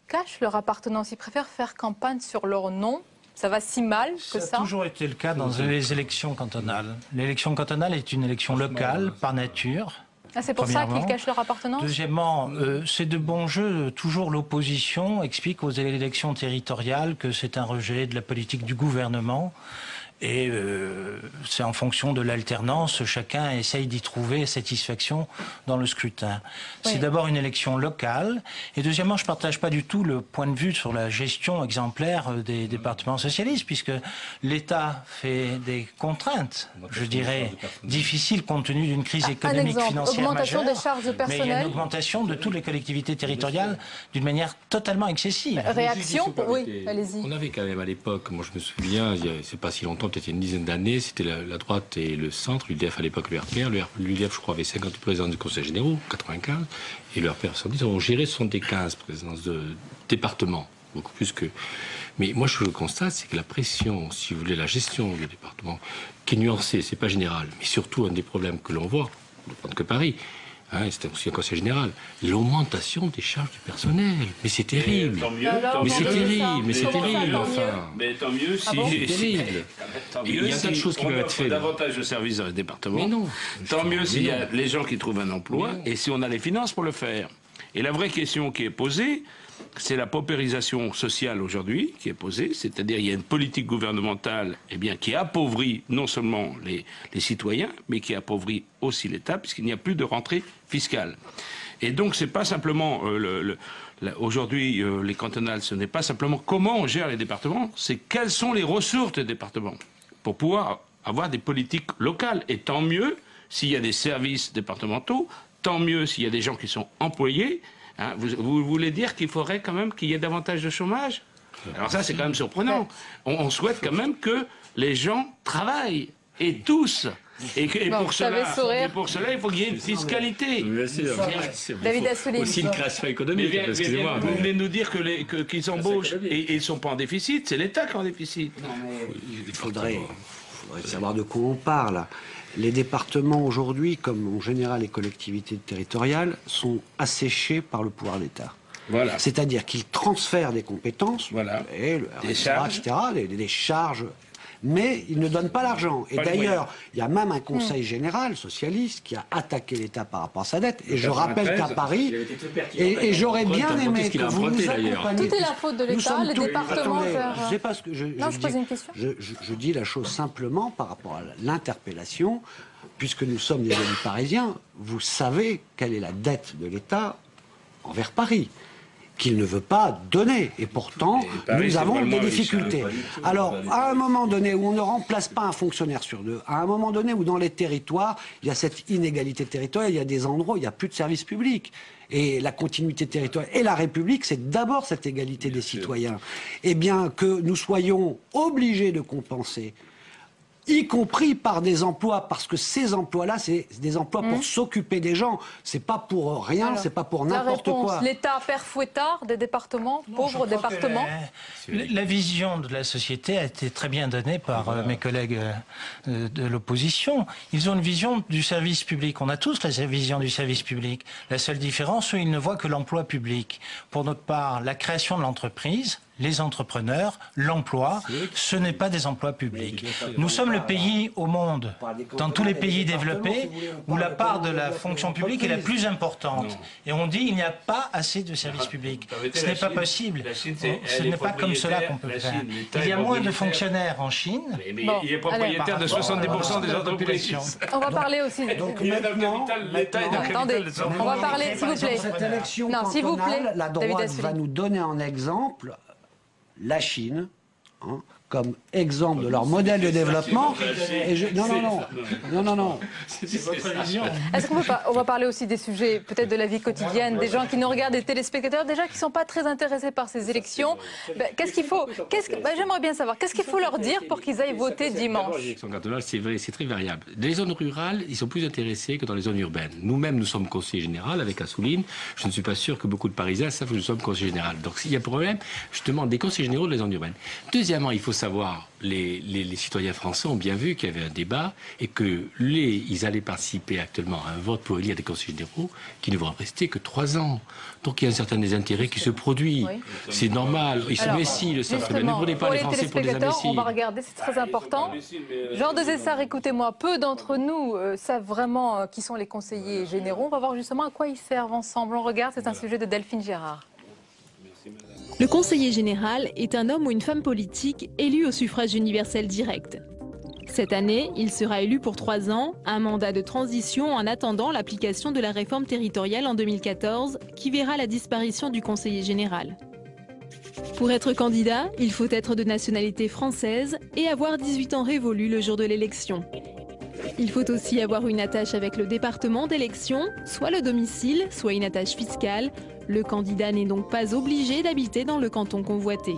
cachent leur appartenance. Ils préfèrent faire campagne sur leur nom. Ça va si mal que ça. Ça a toujours été le cas dans les élections cantonales. L'élection cantonale est une élection locale, par nature. Ah, c'est pour ça qu'ils cachent leur appartenance ? Deuxièmement, c'est de bon jeu. Toujours l'opposition explique aux élections territoriales que c'est un rejet de la politique du gouvernement. Et c'est en fonction de l'alternance, chacun essaye d'y trouver satisfaction dans le scrutin. Oui. C'est d'abord une élection locale, et deuxièmement, je ne partage pas du tout le point de vue sur la gestion exemplaire des départements socialistes, puisque l'État fait des contraintes, je dirais, difficiles compte tenu d'une crise économique, financière majeure, des charges personnelles. Mais il y a une augmentation de toutes les collectivités territoriales d'une manière totalement excessive. Réaction, oui, allez-y. On avait quand même à l'époque, moi je me souviens, c'est pas si longtemps, peut-être il y a une dizaine d'années, c'était la droite et le centre, l'UDF à l'époque, le RPR. L'UDF, je crois, avait 58 présidents du Conseil généraux, 95, et le RPR 70 ont géré 75 présidences de départements, beaucoup plus que... Mais moi, ce que je constate, c'est que la pression, si vous voulez, la gestion du département, qui est nuancée, c'est pas général, mais surtout un des problèmes que l'on voit, ne prendre que Paris, c'était aussi un conseil général, l'augmentation des charges du personnel. Mais c'est terrible. Mais c'est terrible, enfin. Mais tant mieux si... c'est terrible. Il y a tas de choses qui peuvent être faites. Davantage de services dans les départements. Mais non. Tant mieux s'il y a les gens qui trouvent un emploi et si on a les finances pour le faire. Et la vraie question qui est posée, c'est la paupérisation sociale aujourd'hui qui est posée, c'est-à-dire il y a une politique gouvernementale qui appauvrit non seulement les citoyens, mais qui appauvrit aussi l'État, puisqu'il n'y a plus de rentrée fiscale. Et donc c'est pas simplement aujourd'hui les cantonales, ce n'est pas simplement comment on gère les départements, c'est quelles sont les ressources des départements pour pouvoir avoir des politiques locales. Et tant mieux s'il y a des services départementaux, tant mieux s'il y a des gens qui sont employés. Vous voulez dire qu'il faudrait quand même qu'il y ait davantage de chômage? Alors ça, c'est quand même surprenant. On souhaite quand même que les gens travaillent, et tous. Et pour cela, il faut qu'il y ait une fiscalité. David Assouline. Aussi une création économique. Excusez-moi. Vous venez nous dire qu'ils embauchent et ils ne sont pas en déficit, c'est l'État qui est en déficit. Il faudrait savoir de quoi on parle. Les départements aujourd'hui, comme en général les collectivités territoriales, sont asséchés par le pouvoir d'État. Voilà. C'est-à-dire qu'ils transfèrent des compétences, et le RSA, etc., des charges, mais ils ne donnent pas l'argent. Et d'ailleurs, il y a même un conseil général socialiste qui a attaqué l'État par rapport à sa dette. Et je rappelle qu'à Paris, et j'aurais bien aimé que vous nous accompagniez. Tout est la faute de l'État, les départements... Je sais pas ce que je pose une question. Je dis la chose simplement par rapport à l'interpellation. Puisque nous sommes des élus parisiens, vous savez quelle est la dette de l'État envers Paris, qu'il ne veut pas donner. Et pourtant, nous avons des difficultés. Alors, à un moment donné où on ne remplace pas un fonctionnaire sur deux, à un moment donné où dans les territoires, il y a cette inégalité territoriale, il y a des endroits où il n'y a plus de services publics. Et la continuité territoriale et la République, c'est d'abord cette égalité des citoyens. Eh bien, que nous soyons obligés de compenser y compris par des emplois, parce que ces emplois-là, c'est des emplois pour s'occuper des gens. C'est pas pour rien, c'est pas pour n'importe quoi. L'État père fouettard des départements, pauvres départements. La vision de la société a été très bien donnée par mes collègues de l'opposition. Ils ont une vision du service public. On a tous la vision du service public. La seule différence, eux, ils ne voient que l'emploi public. Pour notre part, la création de l'entreprise, les entrepreneurs, l'emploi, ce n'est pas des emplois publics. Nous sommes le pays au monde, dans tous les pays développés, où la part de la fonction publique est la plus importante. Et on dit qu'il n'y a pas assez de services publics. Ce n'est pas possible. Ce n'est pas comme cela qu'on peut faire. Il y a moins de fonctionnaires en Chine. Mais il est propriétaire de 70% des entreprises. On va parler aussi. Donc maintenant, attendez, on va parler, s'il vous plaît. Cette élection s'il vous plaît, la droite va nous donner en exemple la Chine, comme exemple de leur modèle de développement. Non. C'est votre vision. Est-ce qu'on va parler aussi des sujets, peut-être de la vie quotidienne, des gens qui nous regardent, des téléspectateurs, déjà qui ne sont pas très intéressés par ces élections. Qu'est-ce qu'il faut j'aimerais bien savoir, qu'est-ce qu'il faut leur dire pour qu'ils aillent voter dimanche? L'élection cantonale, c'est vrai, c'est très variable. Dans les zones rurales, ils sont plus intéressés que dans les zones urbaines. Nous-mêmes, nous sommes conseillers généraux avec Assouline. Je ne suis pas sûr que beaucoup de Parisiens savent que nous sommes conseillers généraux. Donc s'il y a un problème, je demande des conseillers généraux de les zones urbaines. Deuxièmement, il faut savoir, les citoyens français ont bien vu qu'il y avait un débat et qu'ils allaient participer actuellement à un vote pour élire des conseillers généraux qui ne vont rester que 3 ans. Donc il y a un certain désintérêt qui se produit. Oui. C'est normal. Ils se messilent, le savent très bien. Ne prenez pas les Français pour des imbéciles. On va regarder, c'est très important. Jean Desessard, écoutez-moi, peu d'entre nous savent vraiment qui sont les conseillers généraux. On va voir justement à quoi ils servent ensemble. On regarde, c'est un sujet de Delphine Gérard. Le conseiller général est un homme ou une femme politique élu au suffrage universel direct. Cette année, il sera élu pour 3 ans, un mandat de transition en attendant l'application de la réforme territoriale en 2014 qui verra la disparition du conseiller général. Pour être candidat, il faut être de nationalité française et avoir 18 ans révolus le jour de l'élection. Il faut aussi avoir une attache avec le département d'élection, soit le domicile, soit une attache fiscale. Le candidat n'est donc pas obligé d'habiter dans le canton convoité.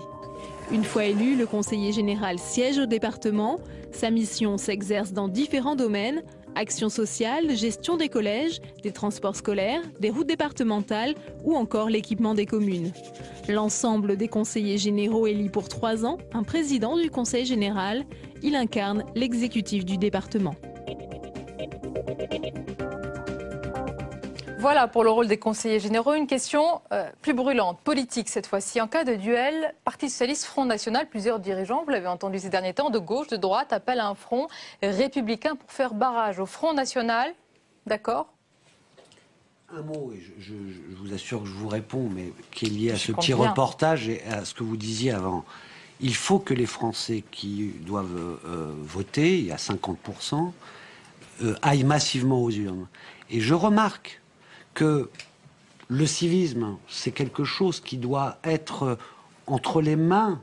Une fois élu, le conseiller général siège au département. Sa mission s'exerce dans différents domaines: action sociale, gestion des collèges, des transports scolaires, des routes départementales ou encore l'équipement des communes. L'ensemble des conseillers généraux élit pour 3 ans un président du conseil général. Il incarne l'exécutif du département. Voilà pour le rôle des conseillers généraux. Une question plus brûlante, politique cette fois-ci. En cas de duel, Parti socialiste, Front national, plusieurs dirigeants, vous l'avez entendu ces derniers temps, de gauche, de droite, appellent à un front républicain pour faire barrage au Front national. D'accord ? Un mot, et je vous assure que je vous réponds, mais qui est lié à ce petit reportage et à ce que vous disiez avant. Il faut que les Français qui doivent voter, il y a 50%, aillent massivement aux urnes. Et je remarque que le civisme, c'est quelque chose qui doit être entre les mains,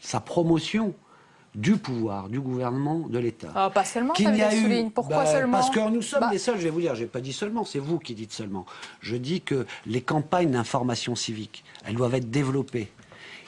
sa promotion, du pouvoir, du gouvernement, de l'État. Ah, pas seulement, David. Pourquoi seulement? Parce que nous sommes les seuls, je vais vous dire, je n'ai pas dit seulement, c'est vous qui dites seulement. Je dis que les campagnes d'information civique, elles doivent être développées.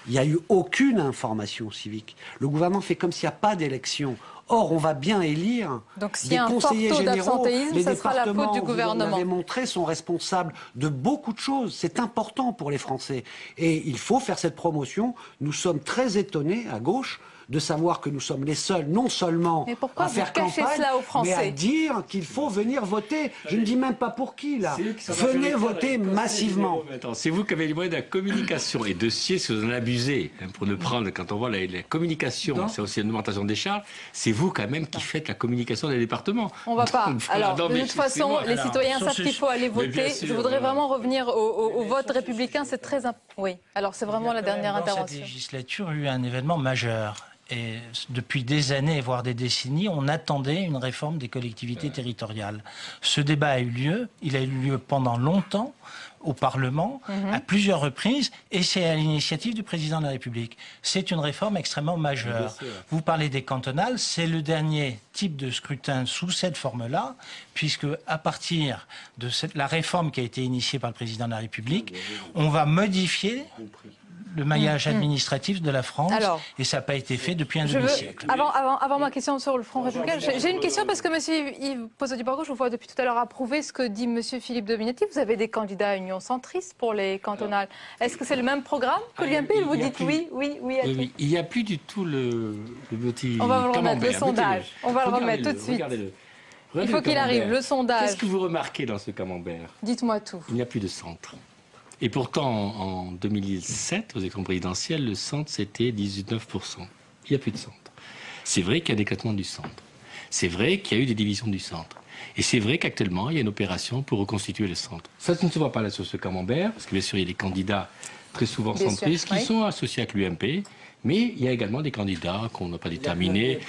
Il n'y a eu aucune information civique. Le gouvernement fait comme s'il n'y a pas d'élection. Or, on va bien élire des conseillers généraux. Les départements, vous l'avez montré, sont responsables de beaucoup de choses. C'est important pour les Français. Et il faut faire cette promotion. Nous sommes très étonnés, à gauche, de savoir que nous sommes les seuls, non seulement à faire campagne, mais à dire qu'il faut venir voter. Je ne dis même pas pour qui, là. Venez voter massivement. C'est vous qui avez les moyens de la communication. Et de si vous en abusez, pour ne prendre, quand on voit la communication, c'est aussi une augmentation des charges, c'est vous quand même qui faites la communication des départements. On ne va pas. Alors, de toute façon, les citoyens savent qu'il faut aller voter. Je voudrais vraiment revenir au vote républicain. C'est très important. Oui, alors c'est vraiment la dernière intervention. Cette législature a eu un événement majeur. Et depuis des années, voire des décennies, on attendait une réforme des collectivités territoriales. Ce débat a eu lieu, il a eu lieu pendant longtemps au Parlement, à plusieurs reprises, et c'est à l'initiative du président de la République. C'est une réforme extrêmement majeure. Vous parlez des cantonales, c'est le dernier type de scrutin sous cette forme-là, puisque à partir de la réforme qui a été initiée par le président de la République, on va modifier le maillage administratif de la France, et ça n'a pas été fait depuis un demi-siècle. Avant ma question sur le Front républicain, j'ai une question parce que M. Yves Pozzo-di-Borgo, je vous vois depuis tout à l'heure approuver ce que dit M. Philippe Dominetti. Vous avez des candidats à Union centriste pour les cantonales. Est-ce que c'est le même programme que l'UMP? Vous dites oui. Oui, il n'y a plus du tout le petit... On va vous le remettre, le sondage. On va le remettre tout de suite. Il faut qu'il arrive, le sondage. Qu'est-ce que vous remarquez dans ce camembert? Dites-moi tout. Il n'y a plus de centre. Et pourtant, en 2007, aux élections présidentielles, le centre, c'était 19%. Il n'y a plus de centre. C'est vrai qu'il y a un éclatement du centre. C'est vrai qu'il y a eu des divisions du centre. Et c'est vrai qu'actuellement, il y a une opération pour reconstituer le centre. Ça ne se voit pas là sur ce camembert, parce que bien sûr, il y a des candidats très souvent centristes qui sont associés avec l'UMP. Mais il y a également des candidats qu'on n'a pas déterminés.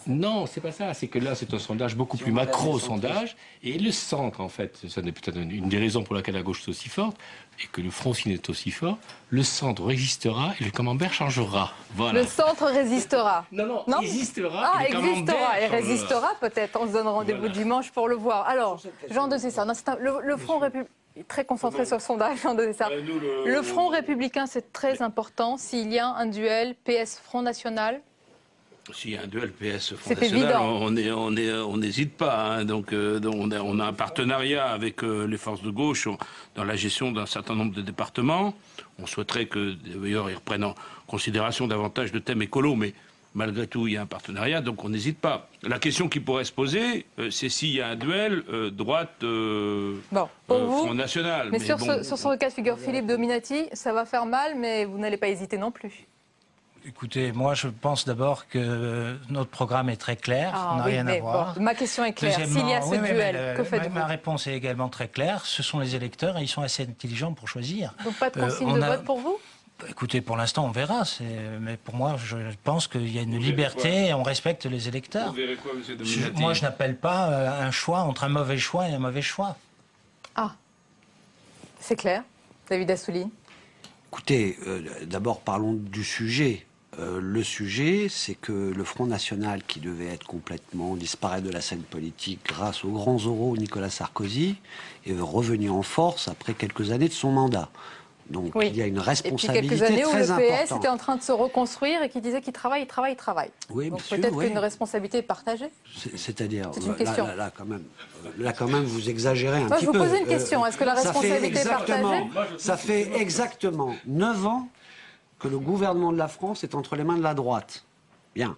Non, c'est pas ça. C'est que là, c'est un sondage beaucoup plus macro-sondage. Et le centre, en fait, ça n'est peut-être une des raisons pour laquelle la gauche est aussi forte, et que le Front National est aussi fort, le centre résistera et le camembert changera. Voilà. Le centre résistera. Non, existera. Ah, existera et résistera peut-être. On se donne rendez-vous dimanche pour le voir. Alors, Jean de Cessart, le Front républicain... Très concentré sur le sondage, Jean de Cessart. Le Front républicain, c'est très important. S'il y a un duel PS-Front National, s'il y a un duel PS-Front National, on n'hésite pas. Hein. Donc, on a un partenariat avec les forces de gauche dans la gestion d'un certain nombre de départements. On souhaiterait que, d'ailleurs, ils reprennent en considération davantage de thèmes écolos, mais malgré tout, il y a un partenariat, donc on n'hésite pas. La question qui pourrait se poser, c'est s'il y a un duel Front National. Mais sur ce cas de figure, Philippe Dominetti, ça va faire mal, mais vous n'allez pas hésiter non plus. Écoutez, moi je pense d'abord que notre programme est très clair, ça n'a rien à voir. Bon, ma question est claire, s'il y a ce duel, que faites-vous? Ma réponse est également très claire, ce sont les électeurs et ils sont assez intelligents pour choisir. Donc pas de consigne de vote pour vous? Écoutez, pour l'instant, on verra. Mais pour moi, je pense qu'il y a une liberté et on respecte les électeurs. Vous verrez quoi, M. Dominetti? Moi, je n'appelle pas un choix entre un mauvais choix et un mauvais choix. Ah, c'est clair. David Assouline. Écoutez, d'abord, parlons du sujet. Le sujet, c'est que le Front National, qui devait être complètement disparaître de la scène politique grâce aux grands oraux Nicolas Sarkozy, est revenu en force après quelques années de son mandat. Donc il y a une responsabilité très importante. Et puis quelques années où le PS était en train de se reconstruire et qui disait qu'il travaille. Oui, donc peut-être qu'une responsabilité est partagée. C'est-à-dire, là quand même, vous exagérez un petit peu. Je vous posais une question. Est-ce que la responsabilité est partagée? Ça fait exactement 9 ans que le gouvernement de la France est entre les mains de la droite. Bien.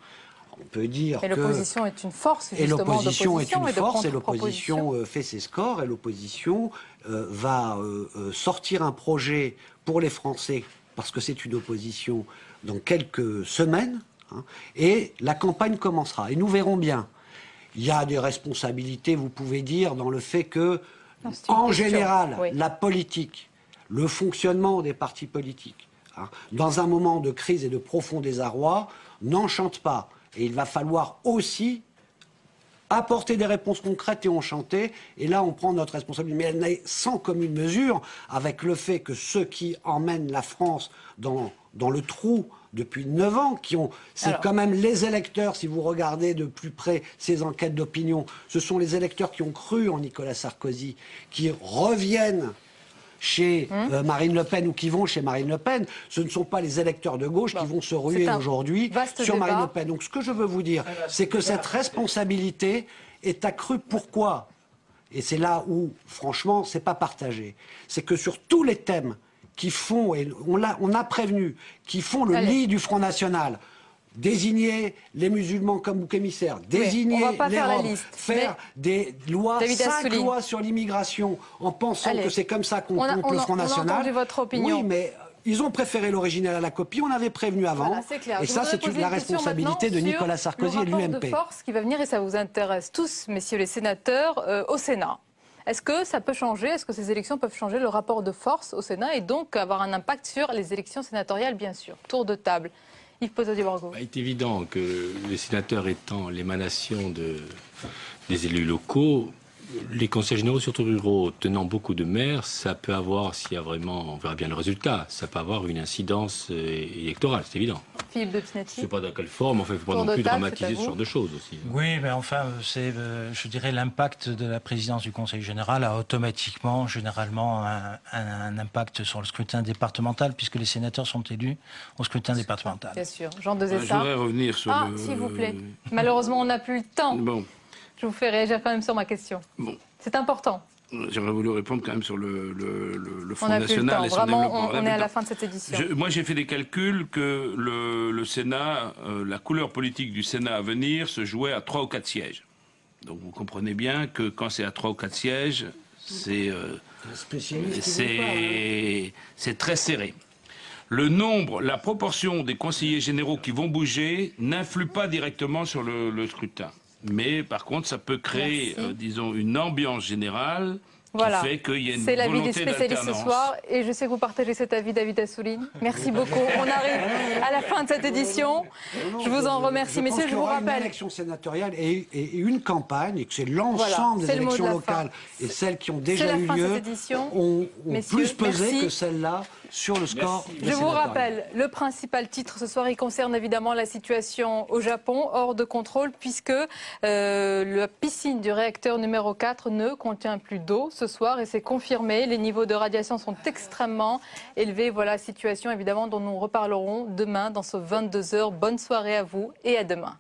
On peut dire et l'opposition est une force, justement. Et l'opposition est une force, et l'opposition fait ses scores, et l'opposition va sortir un projet pour les Français, parce que c'est une opposition, dans quelques semaines, hein, et la campagne commencera. Et nous verrons bien. Il y a des responsabilités, vous pouvez dire, dans le fait que, en général, la politique, le fonctionnement des partis politiques, hein, dans un moment de crise et de profond désarroi, n'enchantent pas. Et il va falloir aussi apporter des réponses concrètes et enchanter. Et là, on prend notre responsabilité. Mais elle n'est sans commune mesure avec le fait que ceux qui emmènent la France dans le trou depuis 9 ans, c'est quand même les électeurs, si vous regardez de plus près ces enquêtes d'opinion, ce sont les électeurs qui ont cru en Nicolas Sarkozy, qui reviennent chez Marine Le Pen ou qui vont chez Marine Le Pen. Ce ne sont pas les électeurs de gauche qui vont se ruer aujourd'hui sur Marine Le Pen. Donc ce que je veux vous dire, c'est que cette responsabilité est accrue. Pourquoi? Et c'est là où, franchement, c'est pas partagé. C'est que sur tous les thèmes qui font, et on a prévenu, qui font le lit du Front National, désigner les musulmans comme bouc émissaire, désigner les Roms, faire des lois, 5 lois sur l'immigration, en pensant que c'est comme ça qu'on compte le Front National. On a entendu votre opinion. Oui, mais ils ont préféré l'original à la copie, on avait prévenu avant. Voilà, c'est clair. Et ça, c'est la responsabilité de Nicolas Sarkozy et de l'UMP. Le rapport de force qui va venir, et ça vous intéresse tous, messieurs les sénateurs, au Sénat. Est-ce que ça peut changer? Est-ce que ces élections peuvent changer le rapport de force au Sénat et donc avoir un impact sur les élections sénatoriales, bien sûr? Tour de table. Yves Pozzo-di-Borgo. Il est évident que les sénateurs étant l'émanation des élus locaux, Les conseils généraux, surtout ruraux, tenant beaucoup de maires, ça peut avoir, s'il y a vraiment, on verra bien le résultat, ça peut avoir une incidence électorale, c'est évident. Philippe de Pinetti. Je ne sais pas dans quelle forme, enfin, il ne faut pas non plus dramatiser ce genre de choses aussi. Oui, mais enfin, c'est, je dirais, l'impact de la présidence du Conseil général a automatiquement, généralement, un impact sur le scrutin départemental, puisque les sénateurs sont élus au scrutin départemental. Bien sûr. Jean de Zessa. Je voudrais revenir sur s'il vous plaît. Malheureusement, on n'a plus le temps. Bon. Je vous fais réagir quand même sur ma question. Bon. C'est important. J'aurais voulu répondre quand même sur le Front On n'a plus le National temps. et son Vraiment, développement. on est à la fin de cette édition. Moi, j'ai fait des calculs que le Sénat, la couleur politique du Sénat à venir se jouait à 3 ou 4 sièges. Donc vous comprenez bien que quand c'est à 3 ou 4 sièges, c'est très serré. Le nombre, la proportion des conseillers généraux qui vont bouger n'influe pas directement sur le scrutin. Mais par contre, ça peut créer, disons, une ambiance générale qui fait qu'il y a une volonté d'alternance. C'est l'avis des spécialistes ce soir, et je sais que vous partagez cet avis, David Assouline. Merci beaucoup. On arrive à la fin de cette édition. Je vous en remercie, messieurs. Je vous rappelle. Une élection sénatoriale et une campagne, et que c'est l'ensemble des élections locales et celles qui ont déjà eu lieu ont plus pesé que celles-là sur le score. Je vous rappelle, le principal titre ce soir, il concerne évidemment la situation au Japon, hors de contrôle, puisque la piscine du réacteur numéro 4 ne contient plus d'eau ce soir, et c'est confirmé. Les niveaux de radiation sont extrêmement élevés. Voilà, situation évidemment dont nous reparlerons demain dans ce 22h. Bonne soirée à vous et à demain.